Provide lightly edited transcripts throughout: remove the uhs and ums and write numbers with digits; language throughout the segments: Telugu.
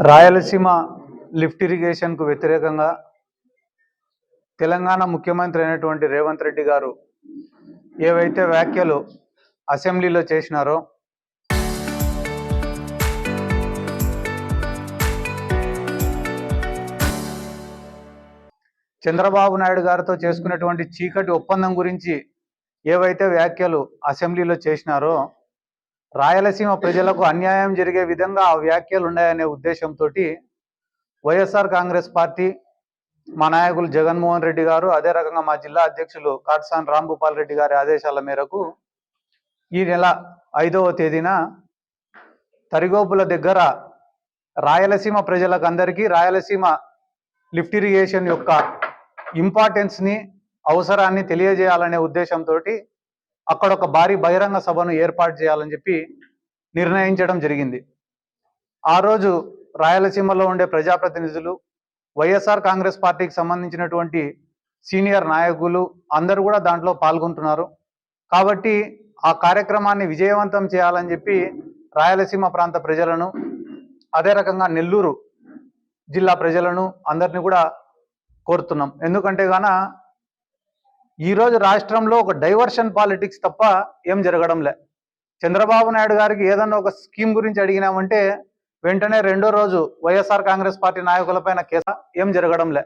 రాయలసీమ లిఫ్ట్ ఇరిగేషన్కు వ్యతిరేకంగా తెలంగాణ ముఖ్యమంత్రి అయినటువంటి రేవంత్ రెడ్డి గారు ఏవైతే వ్యాఖ్యలు అసెంబ్లీలో చేసినారో చంద్రబాబు నాయుడు గారితో చేసుకున్నటువంటి చీకటి ఒప్పందం గురించి ఏవైతే వ్యాఖ్యలు అసెంబ్లీలో చేసినారో రాయలసీమ ప్రజలకు అన్యాయం జరిగే విధంగా ఆ వ్యాఖ్యలు ఉన్నాయనే ఉద్దేశంతో వైఎస్ఆర్ కాంగ్రెస్ పార్టీ మా నాయకులు జగన్మోహన్ రెడ్డి గారు, అదే రకంగా మా జిల్లా అధ్యక్షులు కాట్సాని రాంభూపాల్ రెడ్డి గారి ఆదేశాల మేరకు ఈ నెల 5వ తేదీన తరిగోపుల దగ్గర రాయలసీమ ప్రజలకు అందరికీ రాయలసీమ లిఫ్ట్ ఇరిగేషన్ యొక్క ఇంపార్టెన్స్ని, అవసరాన్ని తెలియజేయాలనే ఉద్దేశంతో అక్కడ ఒక భారీ బహిరంగ సభను ఏర్పాటు చేయాలని చెప్పి నిర్ణయించడం జరిగింది. ఆ రోజు రాయలసీమలో ఉండే ప్రజాప్రతినిధులు, వైఎస్ఆర్ కాంగ్రెస్ పార్టీకి సంబంధించినటువంటి సీనియర్ నాయకులు అందరూ కూడా దాంట్లో పాల్గొంటున్నారు. కాబట్టి ఆ కార్యక్రమాన్ని విజయవంతం చేయాలని చెప్పి రాయలసీమ ప్రాంత ప్రజలను, అదే రకంగా నెల్లూరు జిల్లా ప్రజలను అందరినీ కూడా కోరుతున్నాం. ఎందుకంటే గాన ఈరోజు రాష్ట్రంలో ఒక డైవర్షన్ పాలిటిక్స్ తప్ప ఏం జరగడంలే. చంద్రబాబు నాయుడు గారికి ఏదన్నా ఒక స్కీమ్ గురించి అడిగినామంటే వెంటనే రెండో రోజు వైఎస్ఆర్ కాంగ్రెస్ పార్టీ నాయకులపైన కేసు, ఏం జరగడంలే.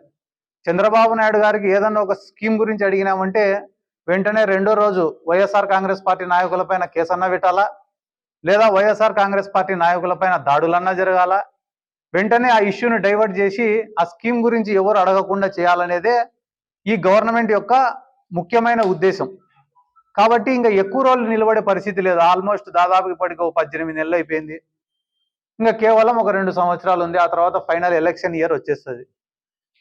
చంద్రబాబు నాయుడు గారికి ఏదన్నా ఒక స్కీమ్ గురించి అడిగినామంటే వెంటనే రెండో రోజు వైఎస్ఆర్ కాంగ్రెస్ పార్టీ నాయకులపైన కేసు అన్నా పెట్టాలా, లేదా వైఎస్ఆర్ కాంగ్రెస్ పార్టీ నాయకులపైన దాడులన్నా జరగాల. వెంటనే ఆ ఇష్యూని డైవర్ట్ చేసి ఆ స్కీమ్ గురించి ఎవరు అడగకుండా చేయాలనేదే ఈ గవర్నమెంట్ యొక్క ముఖ్యమైన ఉద్దేశం. కాబట్టి ఇంకా ఎక్కువ రోజులు నిలబడే పరిస్థితి లేదు. ఆల్మోస్ట్ దాదాపు ఇప్పటికి 18 నెలలు అయిపోయింది. ఇంకా కేవలం ఒక 2 సంవత్సరాలు ఉంది. ఆ తర్వాత ఫైనల్ ఎలక్షన్ ఇయర్ వచ్చేస్తుంది.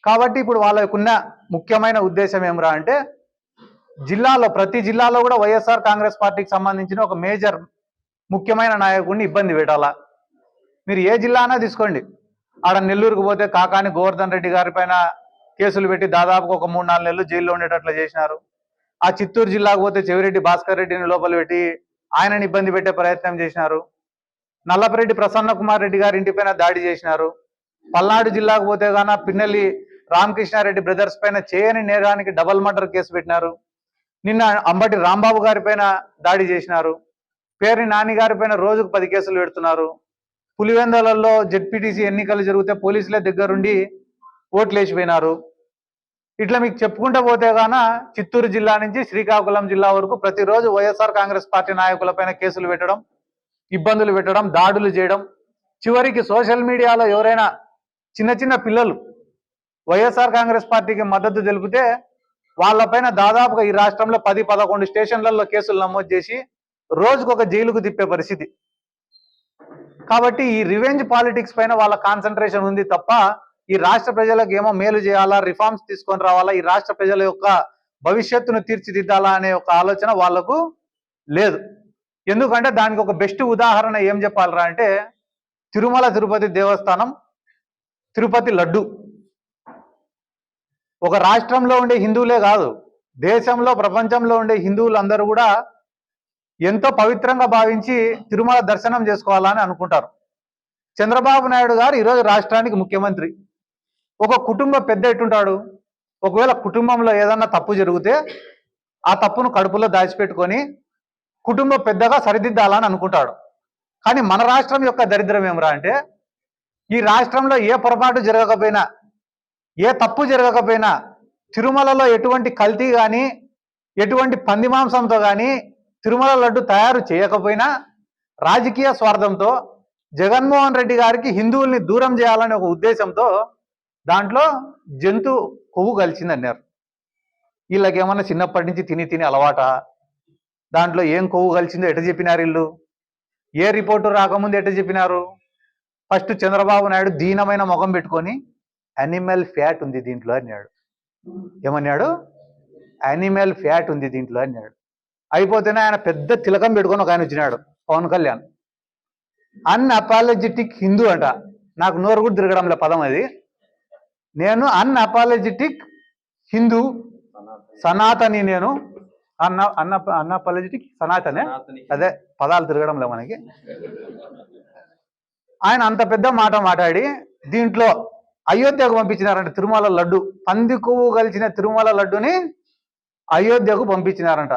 కాబట్టి ఇప్పుడు వాళ్ళకున్న ముఖ్యమైన ఉద్దేశం ఏమరా అంటే జిల్లాలో, ప్రతి జిల్లాలో కూడా వైఎస్ఆర్ కాంగ్రెస్ పార్టీకి సంబంధించిన ఒక మేజర్ ముఖ్యమైన నాయకుడిని ఇబ్బంది పెట్టాలా. మీరు ఏ జిల్లా అయినా తీసుకోండి. ఆడ నెల్లూరుకు పోతే కాకాని గోవర్ధన్ రెడ్డి గారి పైన కేసులు పెట్టి దాదాపు ఒక 3-4 నెలలు జైల్లో ఉండేటట్లు చేసినారు. ఆ చిత్తూరు జిల్లాకు పోతే చెవిరెడ్డి భాస్కర్ రెడ్డిని లోపల పెట్టి ఆయనని ఇబ్బంది పెట్టే ప్రయత్నం చేసినారు. నల్లపరెడ్డి ప్రసన్న కుమార్ రెడ్డి గారి ఇంటిపైన దాడి చేసినారు. పల్నాడు జిల్లాకు పోతే గాన పిన్నెల్లి రామకృష్ణారెడ్డి బ్రదర్స్ పైన చేయని నేరానికి డబల్ మర్డర్ కేసు పెట్టినారు. నిన్న అంబటి రాంబాబు గారి పైన దాడి చేసినారు. పేర్ని నాని గారి పైన రోజుకు 10 కేసులు పెడుతున్నారు. పులివెందులలో జెడ్పీటీసీ ఎన్నికలు జరిగితే పోలీసులే దగ్గరుండి ఓట్లు వేసిపోయినారు. ఇట్లా మీకు చెప్పుకుంటూ పోతే గాన చిత్తూరు జిల్లా నుంచి శ్రీకాకుళం జిల్లా వరకు ప్రతిరోజు వైఎస్ఆర్ కాంగ్రెస్ పార్టీ నాయకులపైన కేసులు పెట్టడం, ఇబ్బందులు పెట్టడం, దాడులు చేయడం. చివరికి సోషల్ మీడియాలో ఎవరైనా చిన్న చిన్న పిల్లలు వైఎస్ఆర్ కాంగ్రెస్ పార్టీకి మద్దతు తెలిపితే వాళ్ళపైన దాదాపుగా ఈ రాష్ట్రంలో 10-11 స్టేషన్లలో కేసులు నమోదు చేసి రోజుకొక జైలుకు తిప్పే పరిస్థితి. కాబట్టి ఈ రివెంజ్ పాలిటిక్స్ పైన వాళ్ళ కాన్సన్ట్రేషన్ ఉంది తప్ప ఈ రాష్ట్ర ప్రజలకు ఏమో మేలు చేయాలా, రిఫార్మ్స్ తీసుకొని రావాలా, ఈ రాష్ట్ర ప్రజల యొక్క భవిష్యత్తును తీర్చిదిద్దాలా అనే ఒక ఆలోచన వాళ్లకు లేదు. ఎందుకంటే దానికి ఒక బెస్ట్ ఉదాహరణ ఏం చెప్పాలరా అంటే తిరుమల తిరుపతి దేవస్థానం, తిరుపతి లడ్డు. ఒక రాష్ట్రంలో ఉండే హిందువులే కాదు, దేశంలో, ప్రపంచంలో ఉండే హిందువులందరూ కూడా ఎంతో పవిత్రంగా భావించి తిరుమల దర్శనం చేసుకోవాలని అనుకుంటారు. చంద్రబాబు నాయుడు గారు ఈరోజు రాష్ట్రానికి ముఖ్యమంత్రి. ఒక కుటుంబ పెద్ద ఎట్టుంటాడు, ఒకవేళ కుటుంబంలో ఏదన్నా తప్పు జరిగితే ఆ తప్పును కడుపులో దాచిపెట్టుకొని కుటుంబ పెద్దగా సరిదిద్దాలని అనుకుంటాడు. కానీ మన రాష్ట్రం యొక్క దరిద్రం ఏమరా అంటే ఈ రాష్ట్రంలో ఏ పొరపాటు జరగకపోయినా, ఏ తప్పు జరగకపోయినా, తిరుమలలో ఎటువంటి కల్తీ కానీ, ఎటువంటి పంది మాంసంతో కానీ తిరుమల లడ్డు తయారు చేయకపోయినా రాజకీయ స్వార్థంతో జగన్మోహన్ రెడ్డి గారికి హిందువుల్ని దూరం చేయాలనే ఒక ఉద్దేశంతో దాంట్లో జంతు కొవ్వు కలిసిందన్నారు. వీళ్ళకేమన్నా చిన్నప్పటి నుంచి తిని తిని అలవాట? దాంట్లో ఏం కొవ్వు కలిసిందో ఎట చెప్పినారు వీళ్ళు? ఏ రిపోర్టు రాకముందు ఎట చెప్పినారు? ఫస్ట్ చంద్రబాబు నాయుడు దీనమైన ముఖం పెట్టుకొని యానిమల్ ఫ్యాట్ ఉంది దీంట్లో అన్నాడు. ఏమన్నాడు? యానిమల్ ఫ్యాట్ ఉంది దీంట్లో అన్నాడు. అయిపోతేనే ఆయన పెద్ద తిలకం పెట్టుకొని ఒక ఆయన వచ్చినాడు, పవన్ కళ్యాణ్. అన్అపాలజెటిక్ హిందూ అంట. నాకు నోరు కూడా తిరగడంలే పదం అది. నేను అన్అపాలజెటిక్ హిందూ, సనాతని. నేను అన్అపాలజెటిక్ సనాతనే, అదే పదాలు తిరగడంలే మనకి. ఆయన అంత పెద్ద మాట మాట్లాడి దీంట్లో అయోధ్యకు పంపించినారంట. తిరుమల లడ్డు, పంది కొవ్వు కలిసిన తిరుమల లడ్డుని అయోధ్యకు పంపించినారంట.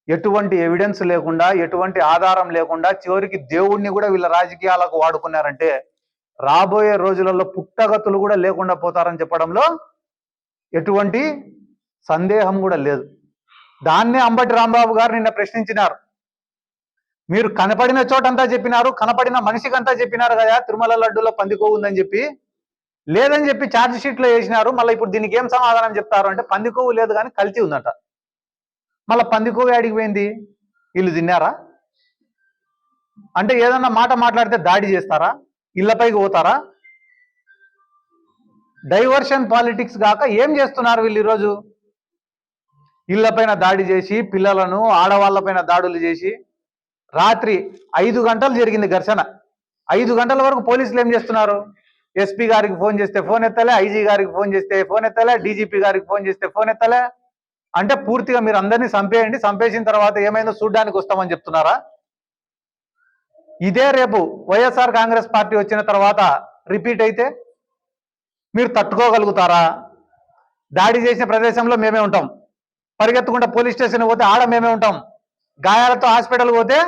ఎటువంటి ఎవిడెన్స్ లేకుండా, ఎటువంటి ఆధారం లేకుండా, చివరికి దేవుణ్ణి కూడా వీళ్ళ రాజకీయాలకు వాడుకున్నారంటే రాబోయే రోజులలో పుట్టగతులు కూడా లేకుండా పోతారని చెప్పడంలో ఎటువంటి సందేహం కూడా లేదు. దాన్నే అంబటి రాంబాబు గారు నిన్న ప్రశ్నించినారు. మీరు కనపడిన చోటంతా చెప్పినారు, కనపడిన మనిషికంతా చెప్పినారు కదా తిరుమల లడ్డూలో పందికొవ్వు ఉందని చెప్పి. లేదని చెప్పి ఛార్జ్ షీట్లో వేసినారు. మళ్ళీ ఇప్పుడు దీనికి ఏం సమాధానం చెప్తారు అంటే పందికొవ్వు లేదు కానీ కల్తీ ఉందట. మళ్ళీ పందికొవ్వు అడిగిపోయింది, వీళ్ళు తిన్నారా అంటే ఏదన్నా మాట మాట్లాడితే దాడి చేస్తారా, ఇళ్లపైకి పోతారా? డైవర్షన్ పాలిటిక్స్ కాక ఏం చేస్తున్నారు వీళ్ళు ఈరోజు? ఇళ్లపైన దాడి చేసి, పిల్లలను ఆడవాళ్లపైన దాడులు చేసి, రాత్రి 5 గంటలు జరిగింది ఘర్షణ. 5 గంటల వరకు పోలీసులు ఏం చేస్తున్నారు? ఎస్పీ గారికి ఫోన్ చేస్తే ఫోన్ ఎత్తలే, ఐజీ గారికి ఫోన్ చేస్తే ఫోన్ ఎత్తలే, డీజీపీ గారికి ఫోన్ చేస్తే ఫోన్ ఎత్తలే. అంటే పూర్తిగా మీరు అందరినీ చంపేయండి, చంపేసిన తర్వాత ఏమైందో చూడ్డానికి వస్తామని చెప్తున్నారా? ఇదే రేపు వైఎస్ఆర్ కాంగ్రెస్ పార్టీ వచ్చిన తర్వాత రిపీట్ అయితే మీరు తట్టుకోగలుగుతారా? దాడి చేసిన ప్రదేశంలో మేమే ఉంటాం, పరిగెత్తుకుంటే పోలీస్ స్టేషన్ పోతే ఆడ మేమే ఉంటాం, గాయాలతో హాస్పిటల్ పోతే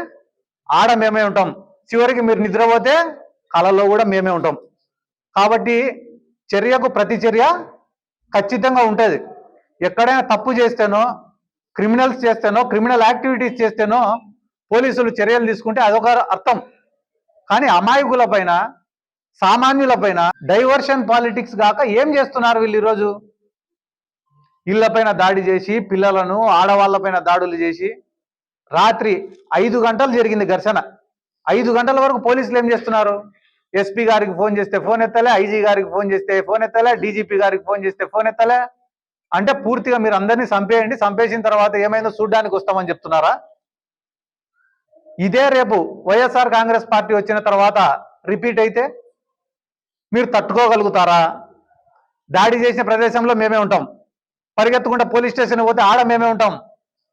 ఆడ మేమే ఉంటాం, చివరికి మీరు నిద్రపోతే కళల్లో కూడా మేమే ఉంటాం. కాబట్టి చర్యకు ప్రతి చర్య ఖచ్చితంగా ఉంటుంది. ఎక్కడైనా తప్పు చేస్తేనో, క్రిమినల్స్ చేస్తేనో, క్రిమినల్ యాక్టివిటీస్ చేస్తేనో పోలీసులు చర్యలు తీసుకుంటే అదొక అర్థం. కానీ అమాయకుల పైన, సామాన్యుల పైన డైవర్షన్ పాలిటిక్స్ కాక ఏం చేస్తున్నారు వీళ్ళు ఈరోజు? ఇళ్లపైన దాడి చేసి, పిల్లలను ఆడవాళ్లపైన దాడులు చేసి, రాత్రి 5 గంటలు జరిగింది ఘర్షణ. 5 గంటల వరకు పోలీసులు ఏం చేస్తున్నారు? ఎస్పీ గారికి ఫోన్ చేస్తే ఫోన్ ఎత్తలే, ఐజీ గారికి ఫోన్ చేస్తే ఫోన్ ఎత్తలే, డీజీపీ గారికి ఫోన్ చేస్తే ఫోన్ ఎత్తలే. అంటే పూర్తిగా మీరు అందరినీ చంపేయండి, చంపేసిన తర్వాత ఏమైందో చూడ్డానికి వస్తామని చెప్తున్నారా? ఇదే రేపు వైఎస్ఆర్ కాంగ్రెస్ పార్టీ వచ్చిన తర్వాత రిపీట్ అయితే మీరు తట్టుకోగలుగుతారా? దాడి చేసిన ప్రదేశంలో మేమే ఉంటాం, పరిగెత్తుకుంటే పోలీస్ స్టేషన్ పోతే ఆడ మేమే ఉంటాం,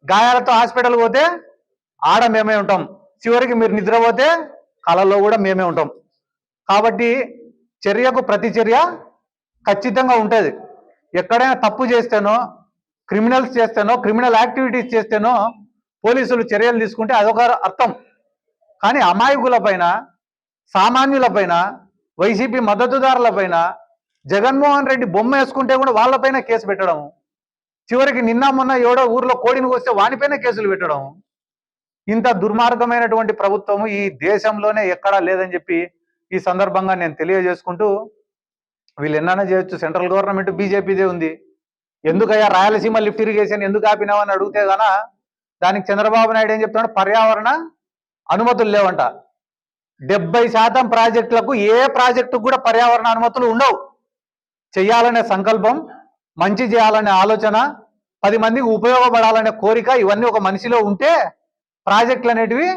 గాయాలతో హాస్పిటల్ పోతే ఆడ మేమే ఉంటాం, చివరికి మీరు నిద్రపోతే కళల్లో కూడా మేమే ఉంటాం. కాబట్టి చర్యకు ప్రతి చర్య ఖచ్చితంగా ఉంటుంది. ఎక్కడైనా తప్పు చేస్తేనో, క్రిమినల్స్ చేస్తేనో, క్రిమినల్ యాక్టివిటీస్ చేస్తేనో పోలీసులు చర్యలు తీసుకుంటే అదొక అర్థం. కానీ అమాయకుల పైన, సామాన్యుల పైన, వైసీపీ మద్దతుదారుల పైన జగన్మోహన్ రెడ్డి బొమ్మ వేసుకుంటే కూడా వాళ్ళపైన కేసు పెట్టడం, చివరికి నిన్న మొన్న ఎవడో ఊర్లో కోడిని వస్తే వానిపైన కేసులు పెట్టడం, ఇంత దుర్మార్గమైనటువంటి ప్రభుత్వము ఈ దేశంలోనే ఎక్కడా లేదని చెప్పి ఈ సందర్భంగా నేను తెలియజేసుకుంటూ, వీళ్ళు ఎన్నైనా చేయొచ్చు, సెంట్రల్ గవర్నమెంట్ బీజేపీదే ఉంది, ఎందుకయ్యా రాయలసీమ లిఫ్ట్ ఇరిగేషన్ ఎందుకు ఆపినావని అడిగితే గాన దానికి చంద్రబాబు నాయుడు ఏం చెప్తున్నాడు? పర్యావరణ అనుమతులు లేవంట. 70% ప్రాజెక్టులకు, ఏ ప్రాజెక్టుకు కూడా పర్యావరణ అనుమతులు ఉండవు. చెయ్యాలనే సంకల్పం, మంచి చేయాలనే ఆలోచన, 10 మందికి ఉపయోగపడాలనే కోరిక, ఇవన్నీ ఒక మనిషిలో ఉంటే ప్రాజెక్టులు అనేటివి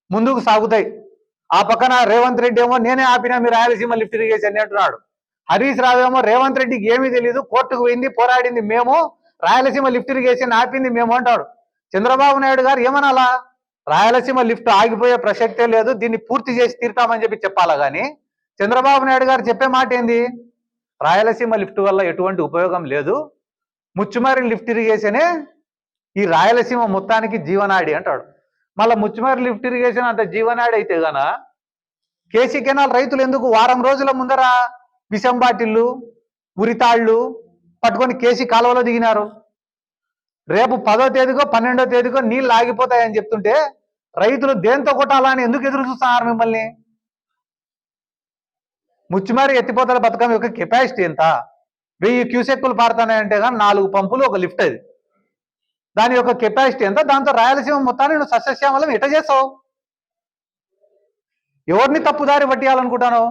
ముందుకు సాగుతాయి. ఆ పక్కన రేవంత్ రెడ్డి ఏమో నేనే ఆపినా మీ రాయలసీమ లిఫ్ట్ ఇరిగేషన్ అంటున్నాడు. హరీష్ రావు ఏమో రేవంత్ రెడ్డికి ఏమీ తెలియదు, కోర్టుకు పోయింది, పోరాడింది మేము, రాయలసీమ లిఫ్ట్ ఇరిగేషన్ ఆపింది మేము అంటాడు. చంద్రబాబు నాయుడు గారు ఏమనాలా? రాయలసీమ లిఫ్ట్ ఆగిపోయే ప్రసక్తే లేదు, దీన్ని పూర్తి చేసి తీరుతామని చెప్పి చెప్పాలా. కానీ చంద్రబాబు నాయుడు గారు చెప్పే మాట ఏంది? రాయలసీమ లిఫ్ట్ వల్ల ఎటువంటి ఉపయోగం లేదు, ముచ్చుమర్రి లిఫ్ట్ ఇరిగేషనే ఈ రాయలసీమ మొత్తానికి జీవనాడి అంటాడు. మళ్ళీ ముచ్చుమర్రి లిఫ్ట్ ఇరిగేషన్ అంత జీవనాడి అయితే గాన కేసీ కెనాల్ రైతులు ఎందుకు వారం రోజుల ముందర విషం బాటిళ్ళు, ఉరితాళ్లు పట్టుకొని కేసీ కాలువలో దిగినారు? రేపు 10వ తేదీకో 12వ తేదీకో నీళ్ళు ఆగిపోతాయని చెప్తుంటే రైతులు దేంతో కొట్టాలని ఎందుకు ఎదురు చూస్తున్నారు మిమ్మల్ని? ముచ్చుమారి ఎత్తిపోతల పథకం యొక్క కెపాసిటీ ఎంత? 1000 క్యూసెక్కులు పారుతున్నాయంటే కానీ 4 పంపులు, ఒక లిఫ్ట్. అది దాని యొక్క కెపాసిటీ ఎంత? దాంతో రాయలసీమ మొత్తాన్ని నువ్వు సస్యశ్యామలం ఎట చేస్తావు? ఎవరిని తప్పుదారి పట్టియాలనుకుంటాను?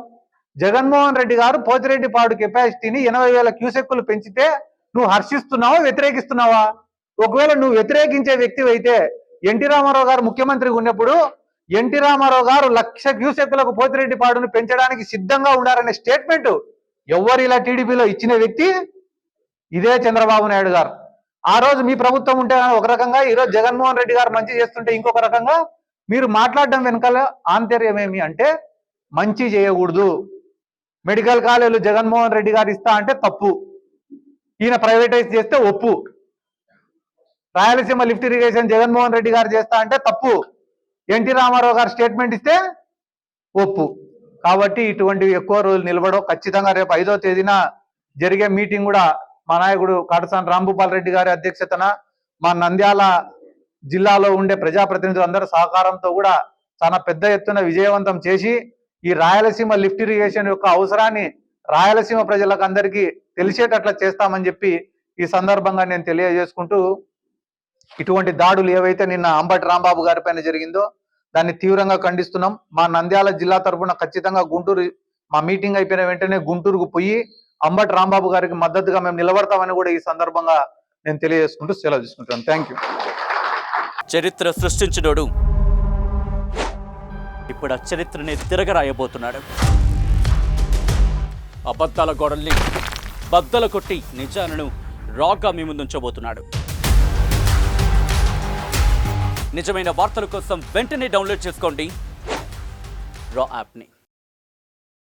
జగన్మోహన్ రెడ్డి గారు పోతిరెడ్డిపాడు కెపాసిటీని 80,000 క్యూసెక్కులు పెంచితే నువ్వు హర్షిస్తున్నావా, వ్యతిరేకిస్తున్నావా? ఒకవేళ నువ్వు వ్యతిరేకించే వ్యక్తి అయితే ఎన్టీ రామారావు గారు ముఖ్యమంత్రిగా ఉన్నప్పుడు ఎన్టీ రామారావు గారు 1,00,000 క్యూసెక్కులకు పోతిరెడ్డిపాడును పెంచడానికి సిద్ధంగా ఉండారనే స్టేట్మెంట్ ఎవరు ఇలా టీడీపీలో ఇచ్చిన వ్యక్తి ఇదే చంద్రబాబు నాయుడు గారు. ఆ రోజు మీ ప్రభుత్వం ఉంటే ఒక రకంగా, ఈరోజు జగన్మోహన్ రెడ్డి గారు మంచి చేస్తుంటే ఇంకొక రకంగా. మీరు మాట్లాడడం వెనకాల ఆంతర్యం ఏమి అంటే మంచి చేయకూడదు. మెడికల్ కాలేజీలు జగన్మోహన్ రెడ్డి గారు ఇస్తా అంటే తప్పు, ఈయన ప్రైవేటైజ్ చేస్తే ఒప్పు. రాయలసీమ లిఫ్ట్ ఇరిగేషన్ జగన్మోహన్ రెడ్డి గారు చేస్తా అంటే తప్పు, ఎన్టీ రామారావు గారు స్టేట్మెంట్ ఇస్తే ఒప్పు. కాబట్టి ఇటువంటివి ఎక్కువ రోజులు నిలబడవు. ఖచ్చితంగా రేపు 5వ తేదీన జరిగే మీటింగ్ కూడా మా నాయకుడు కాటసాని రాంభూపాల్ రెడ్డి గారి అధ్యక్షతన మా నంద్యాల జిల్లాలో ఉండే ప్రజాప్రతినిధులు అందరి సహకారంతో కూడా చాలా పెద్ద ఎత్తున విజయవంతం చేసి ఈ రాయలసీమ లిఫ్ట్ ఇరిగేషన్ యొక్క అవసరాన్ని రాయలసీమ ప్రజలకు అందరికీ తెలిసేటట్లా చేస్తామని చెప్పి ఈ సందర్భంగా నేను తెలియజేసుకుంటూ, ఇటువంటి దాడులు ఏవైతే నిన్న అంబటి రాంబాబు గారి పైన జరిగిందో దాన్ని తీవ్రంగా ఖండిస్తున్నాం. మా నంద్యాల జిల్లా తరఫున ఖచ్చితంగా గుంటూరు, మా మీటింగ్ అయిపోయిన వెంటనే గుంటూరుకు పోయి అంబటి రాంబాబు గారికి మద్దతుగా మేము నిలబడతామని కూడా ఈ సందర్భంగా నేను తెలియజేసుకుంటూ సెలవు తీసుకుంటాను. Thank you. చరిత్ర సృష్టించినోడు ఇప్పుడు ఆ చరిత్రని తిరగరాయబోతున్నాడు. అబద్ధాల గోడల్ని బద్దలు కొట్టి నిజాలను రాగా మీ ముందుంచబోతున్నాడు. నిజమైన వార్తల కోసం వెంటనే డౌన్లోడ్ చేసుకోండి రా యాప్ని.